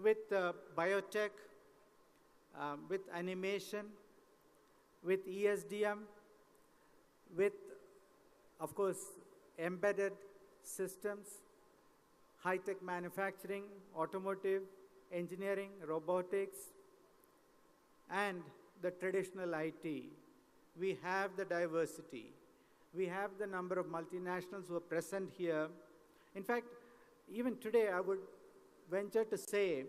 with biotech, with animation, with ESDM, with, of course, embedded systems, high-tech manufacturing, automotive, engineering, robotics, and the traditional IT. We have the diversity. We have the number of multinationals who are present here. In fact, even today, I would venture to say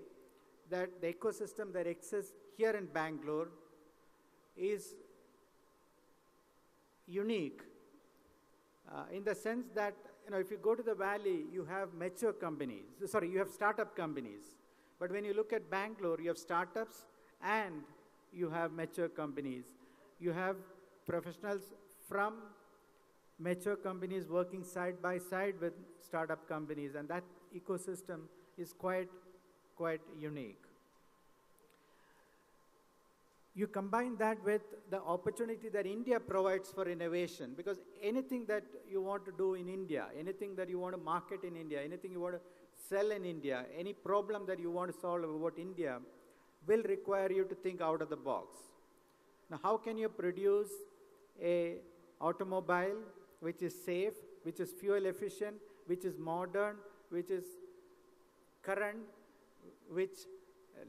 that the ecosystem that exists here in Bangalore is unique in the sense that, if you go to the valley, you have mature companies. Sorry, you have startup companies. But when you look at Bangalore, you have startups and you have mature companies. You have professionals from mature companies working side by side with startup companies, and that ecosystem is quite unique. You combine that with the opportunity that India provides for innovation, because anything that you want to do in India, anything that you want to market in India, anything you want to sell in India, any problem that you want to solve about India will require you to think out of the box. Now, how can you produce an automobile which is safe, which is fuel efficient, which is modern, which is current, which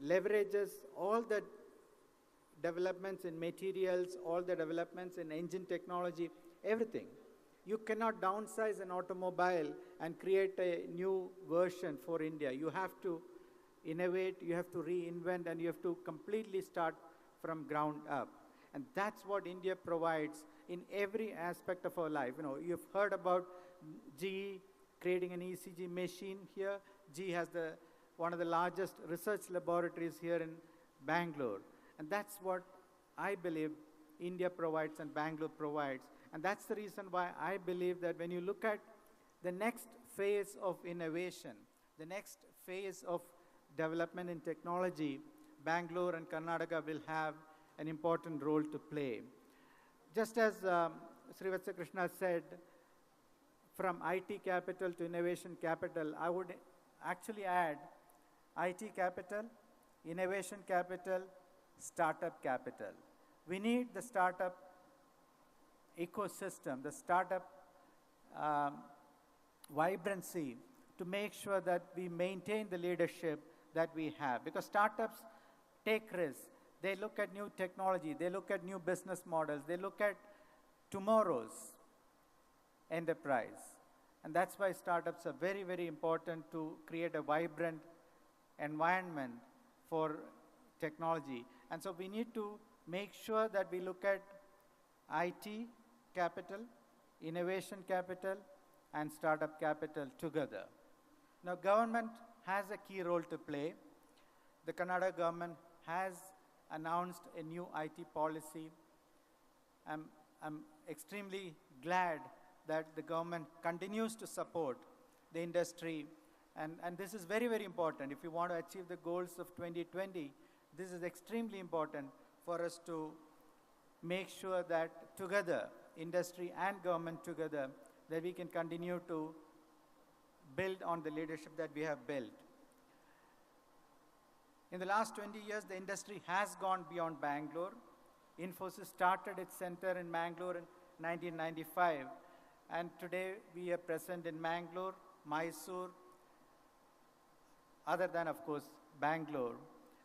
leverages all the developments in materials, all the developments in engine technology, everything. You cannot downsize an automobile and create a new version for India. You have to innovate, you have to reinvent, and you have to completely start from ground up. And that's what India provides in every aspect of our life. You've heard about GE creating an ECG machine here. GE has one of the largest research laboratories here in Bangalore. And that's what I believe India provides and Bangalore provides. And that's the reason why I believe that when you look at the next phase of innovation, the next phase of development in technology, Bangalore and Karnataka will have an important role to play. Just as Srivatsakrishna said, from IT capital to innovation capital, I would actually add IT capital, innovation capital, startup capital. We need the startup ecosystem, the startup vibrancy to make sure that we maintain the leadership that we have. Because startups take risks. They look at new technology. They look at new business models. They look at tomorrow's enterprise. And that's why startups are very, very important to create a vibrant environment for technology. And so we need to make sure that we look at IT capital, innovation capital, and startup capital together. Now, government has a key role to play. The Karnataka government has announced a new IT policy. I'm extremely glad that the government continues to support the industry. And this is very, very important. If you want to achieve the goals of 2020, this is extremely important for us to make sure that together, industry and government together, that we can continue to build on the leadership that we have built. In the last 20 years, the industry has gone beyond Bangalore. Infosys started its center in Bangalore in 1995. And today, we are present in Bangalore, Mysore, other than, of course, Bangalore.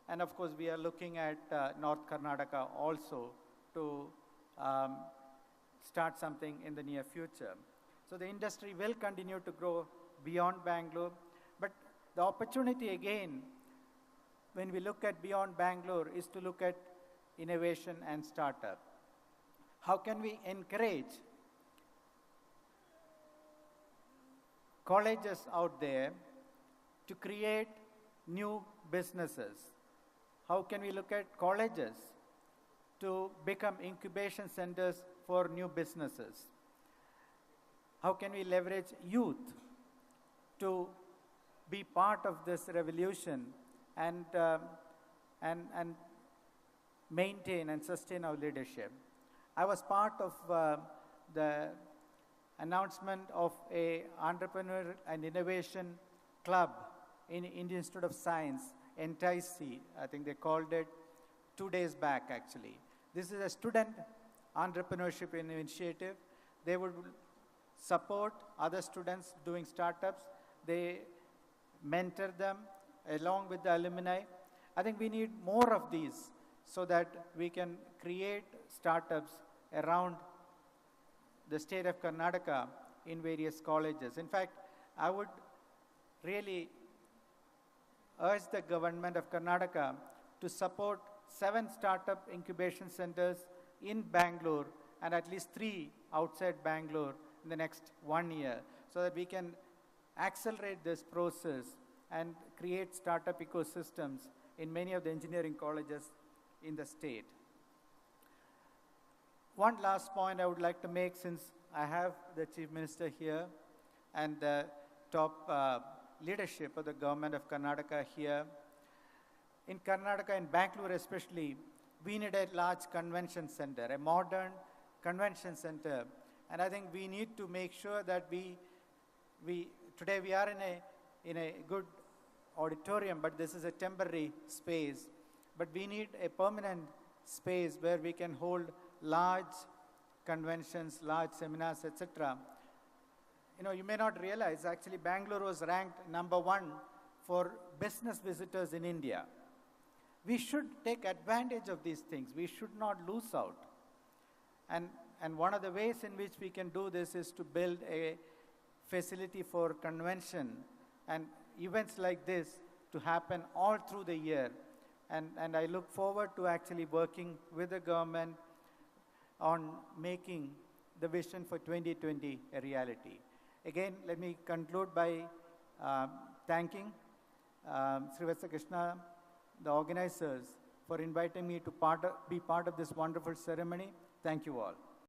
And of course, we are looking at North Karnataka also to start something in the near future. So the industry will continue to grow beyond Bangalore. But the opportunity again, when we look at beyond Bangalore, is to look at innovation and startup. How can we encourage colleges out there to create new businesses? How can we look at colleges to become incubation centers for new businesses? How can we leverage youth to be part of this revolution and maintain and sustain our leadership? I was part of the announcement of an entrepreneur and innovation club in Indian Institute of Science NTIC, I think they called it 2 days back actually. This is a student entrepreneurship initiative. They would support other students doing startups. They mentor them along with the alumni. I think we need more of these so that we can create startups around the state of Karnataka in various colleges. In fact, I would really urge the government of Karnataka to support 7 startup incubation centers in Bangalore and at least 3 outside Bangalore in the next 1 year, so that we can accelerate this process and create startup ecosystems in many of the engineering colleges in the state. One last point I would like to make, since I have the Chief Minister here and the top leadership of the government of Karnataka here. In Karnataka, in Bangalore especially, we need a large convention center, a modern convention center. And I think we need to make sure that today we are in a good auditorium, but this is a temporary space. But we need a permanent space where we can hold large conventions, large seminars, etc. You know, you may not realize, actually Bangalore was ranked #1 for business visitors in India. We should take advantage of these things. We should not lose out. And one of the ways in which we can do this is to build a facility for convention and events like this to happen all through the year. And I look forward to actually working with the government on making the vision for 2020 a reality. Again, let me conclude by thanking Sri Krishna, the organizers, for inviting me to be part of this wonderful ceremony. Thank you all.